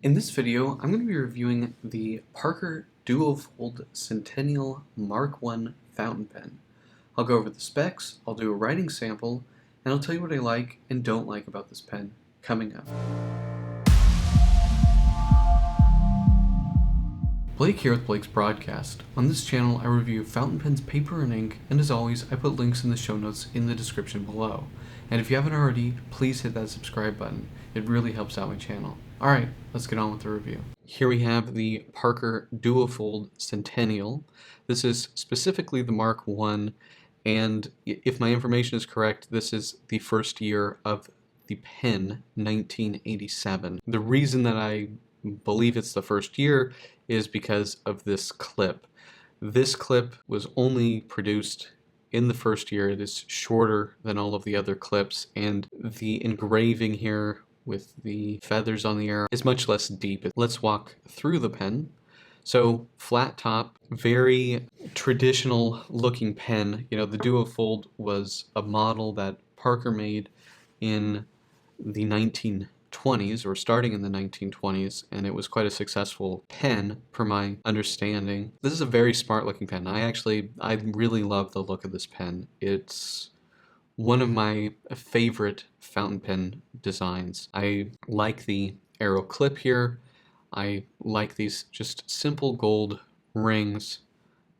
In this video, I'm going to be reviewing the Parker Duofold Centennial Mark I fountain pen. I'll go over the specs, I'll do a writing sample, and I'll tell you what I like and don't like about this pen coming up. Blake here with Blake's Broadcast. On this channel, I review fountain pens, paper, and ink, and as always, I put links in the show notes in the description below. And if you haven't already, please hit that subscribe button. It really helps out my channel. Alright, let's get on with the review. Here we have the Parker Duofold Centennial. This is specifically the Mark I, and if my information is correct, this is the first year of the pen, 1987. The reason that I believe it's the first year is because of this clip. This clip was only produced in the first year. It is shorter than all of the other clips, and the engraving here with the feathers on the arrow is much less deep. Let's walk through the pen. So flat top, very traditional looking pen. You know, the Duofold was a model that Parker made in the 1920s, or starting in the 1920s, and it was quite a successful pen, per my understanding. This is a very smart looking pen. I really love the look of this pen. It's one of my favorite fountain pen designs. I like the arrow clip here. I like these just simple gold rings.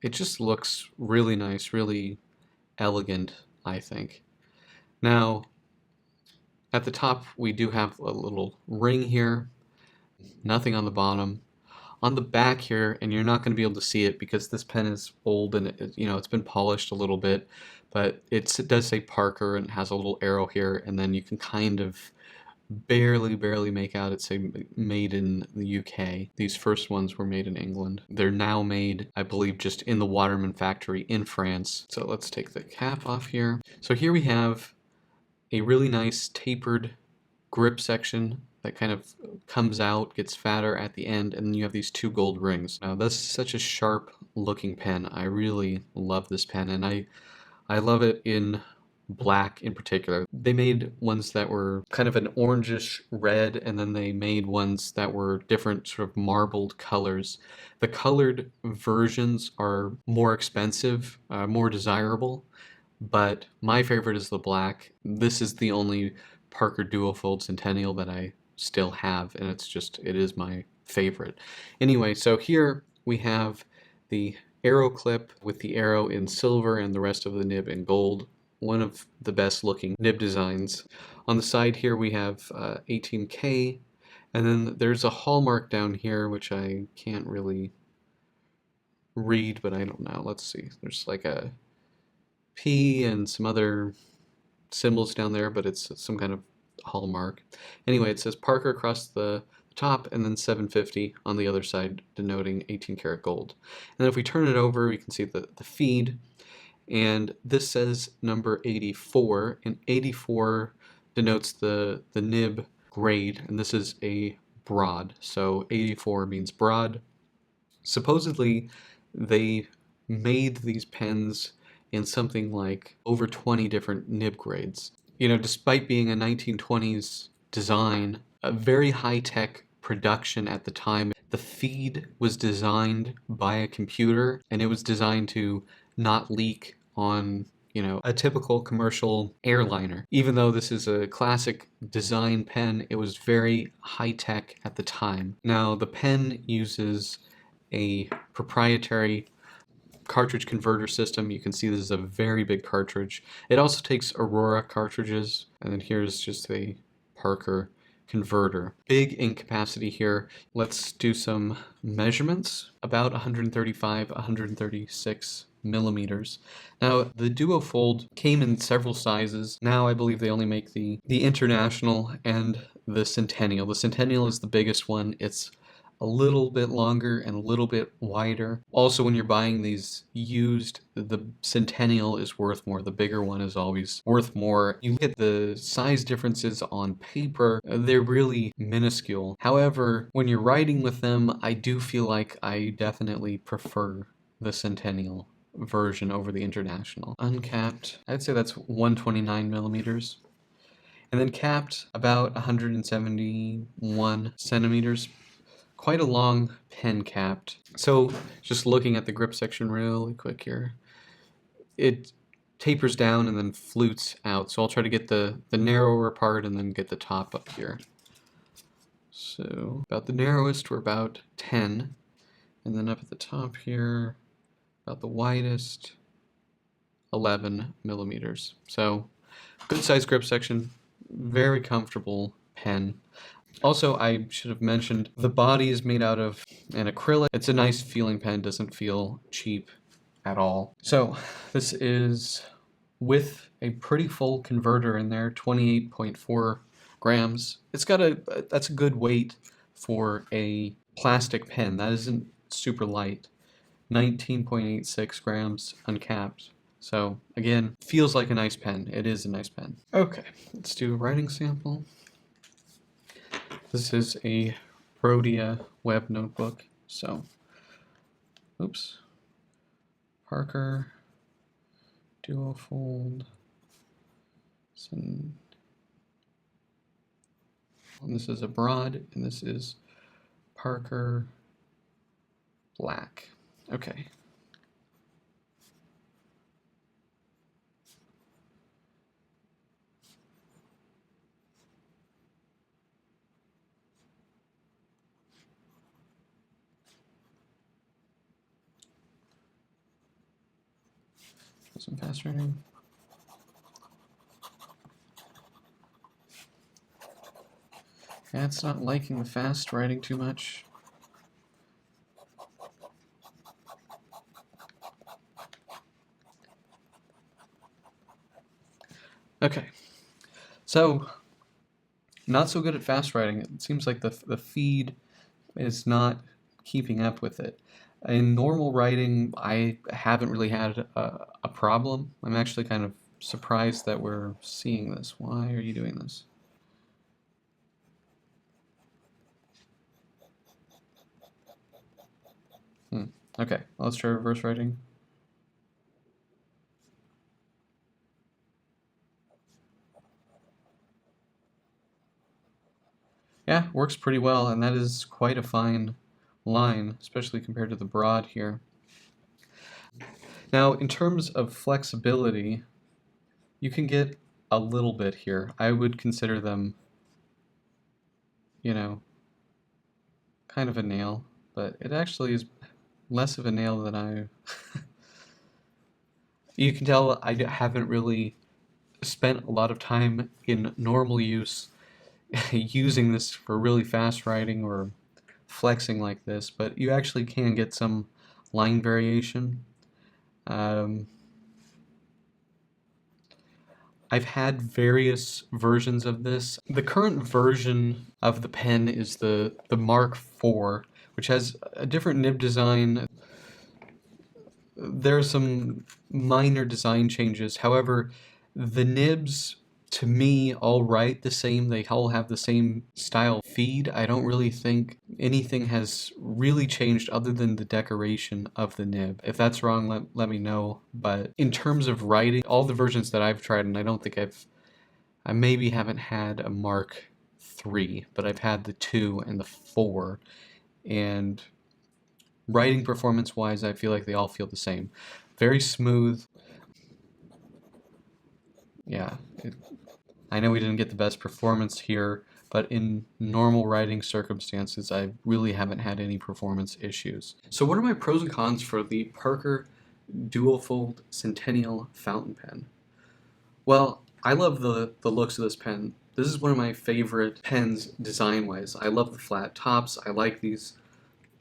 It just looks really nice, really elegant, I think. Now, at the top, we do have a little ring here, nothing on the bottom. On the back here, and you're not going to be able to see it because this pen is old and it's been polished a little bit, but it does say Parker and it has a little arrow here, and then you can kind of barely make out it say made in the UK. These first ones were made in England. They're now made, I believe, just in the Waterman factory in France. So let's take the cap off here. So here we have a really nice tapered grip section that kind of comes out, gets fatter at the end, and then you have these two gold rings. Now, this is such a sharp looking pen. I really love this pen, and I love it in black in particular. They made ones that were kind of an orangish red, and then they made ones that were different sort of marbled colors. The colored versions are more expensive, more desirable, but my favorite is the black. This is the only Parker Duofold Centennial that I still have, and it is my favorite. Anyway, so here we have the arrow clip with the arrow in silver and the rest of the nib in gold. One of the best looking nib designs. On the side here we have 18K, and then there's a hallmark down here which I can't really read, but I don't know. Let's see. There's like a P and some other symbols down there, but it's some kind of hallmark. Anyway, it says Parker across the top and then 750 on the other side, denoting 18 karat gold. And then if we turn it over, we can see the feed, and this says number 84, and 84 denotes the nib grade, and this is a broad, so 84 means broad. Supposedly they made these pens in something like over 20 different nib grades. You know, despite being a 1920s design, a very high-tech production at the time, the feed was designed by a computer, and it was designed to not leak on, a typical commercial airliner. Even though this is a classic design pen, it was very high-tech at the time. Now, the pen uses a proprietary cartridge converter system. You can see this is a very big cartridge. It also takes Aurora cartridges, and then here's just a Parker converter. Big ink capacity here. Let's do some measurements. About 135, 136 millimeters. Now, the Duofold came in several sizes. Now I believe they only make the International and the Centennial. The Centennial is the biggest one. It's a little bit longer and a little bit wider. Also, when you're buying these used, the Centennial is worth more. The bigger one is always worth more. You look at the size differences on paper, they're really minuscule. However, when you're writing with them, I do feel like I definitely prefer the Centennial version over the International. Uncapped, I'd say that's 129 millimeters. And then capped, about 171 centimeters. quite a long pen capped. So just looking at the grip section really quick here, it tapers down and then flutes out. So I'll try to get the narrower part and then get the top up here. So about the narrowest, we're about 10. And then up at the top here, about the widest, 11 millimeters. So good size grip section, very comfortable pen. Also, I should have mentioned, the body is made out of an acrylic. It's a nice feeling pen, doesn't feel cheap at all. So this is with a pretty full converter in there, 28.4 grams. It's got that's a good weight for a plastic pen. That isn't super light. 19.86 grams uncapped. So again, feels like a nice pen. It is a nice pen. Okay, let's do a writing sample. This is a Rhodia web notebook. So, oops. Parker Duofold and this is a broad, and this is Parker Black. Okay. Some fast writing. Yeah, it's not liking the fast writing too much. Okay, so not so good at fast writing. It seems like the feed is not keeping up with it. In normal writing, I haven't really had a problem. I'm actually kind of surprised that we're seeing this. Why are you doing this? Okay, let's try reverse writing. Yeah, works pretty well, and that is quite a fine line, especially compared to the broad here. Now, in terms of flexibility, you can get a little bit here. I would consider them, you know, kind of a nail, but it actually is less of a nail than I... You can tell I haven't really spent a lot of time in normal use using this for really fast writing or flexing like this, but you actually can get some line variation. I've had various versions of this. The current version of the pen is the Mark IV, which has a different nib design. There are some minor design changes. However, the nibs, to me, all write the same. They all have the same style feed. I don't really think anything has really changed other than the decoration of the nib. If that's wrong, let me know. But in terms of writing, all the versions that I've tried, and I don't think I maybe haven't had a Mark III, but I've had the 2 and the 4, and writing performance-wise, I feel like they all feel the same. Very smooth. Yeah, I know we didn't get the best performance here, but in normal writing circumstances, I really haven't had any performance issues. So what are my pros and cons for the Parker Duofold Centennial fountain pen? Well, I love the looks of this pen. This is one of my favorite pens design-wise. I love the flat tops. I like these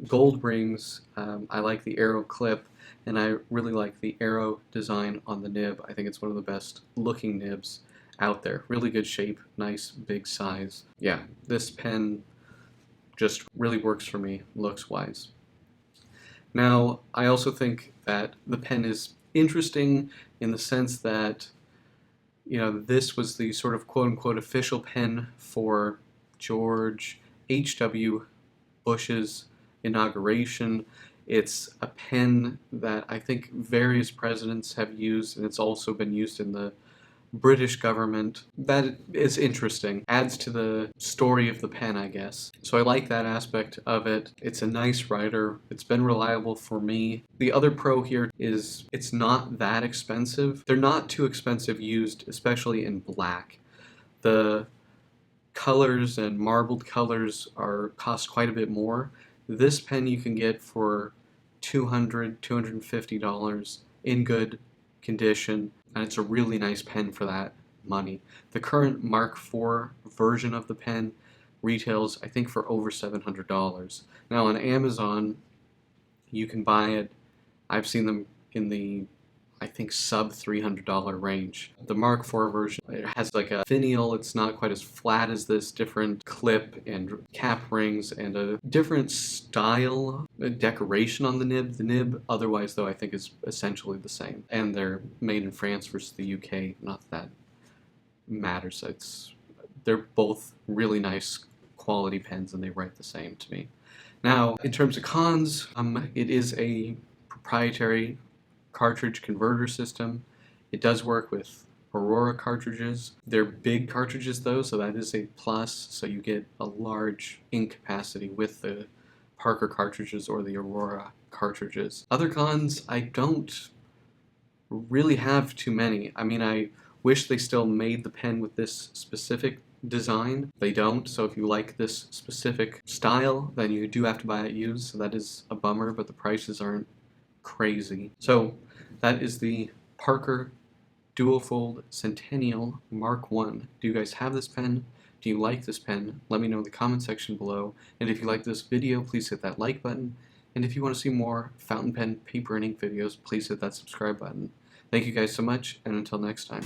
gold rings. I like the arrow clip, and I really like the arrow design on the nib. I think it's one of the best looking nibs out there. Really good shape, nice big size. Yeah, this pen just really works for me looks wise. Now, I also think that the pen is interesting in the sense that, you know, this was the sort of quote-unquote official pen for George H.W. Bush's inauguration. It's a pen that I think various presidents have used, and it's also been used in the British government. That is interesting. Adds to the story of the pen, I guess. So I like that aspect of it. It's a nice writer. It's been reliable for me. The other pro here is it's not that expensive. They're not too expensive used, especially in black. The colors and marbled colors cost quite a bit more. This pen you can get for $250 in good condition, and it's a really nice pen for that money. The current Mark IV version of the pen retails, I think, for over $700. Now on Amazon, you can buy it. I've seen them in the, I think, sub $300 range. The Mark IV version, it has like a finial. It's not quite as flat as this, different clip and cap rings and a different style, decoration on the nib. The nib, otherwise though, I think is essentially the same. And they're made in France versus the UK. Not that matters. They're both really nice quality pens and they write the same to me. Now, in terms of cons, it is a proprietary cartridge converter system. It does work with Aurora cartridges. They're big cartridges though, so that is a plus. So you get a large ink capacity with the Parker cartridges or the Aurora cartridges. Other cons, I don't really have too many. I mean, I wish they still made the pen with this specific design. They don't, so if you like this specific style, then you do have to buy it used, so that is a bummer, but the prices aren't crazy. So that is the Parker Duofold Centennial Mark I. Do you guys have this pen? Do you like this pen? Let me know in the comment section below. And if you like this video, please hit that like button. And if you want to see more fountain pen, paper, and ink videos, please hit that subscribe button. Thank you guys so much, and until next time.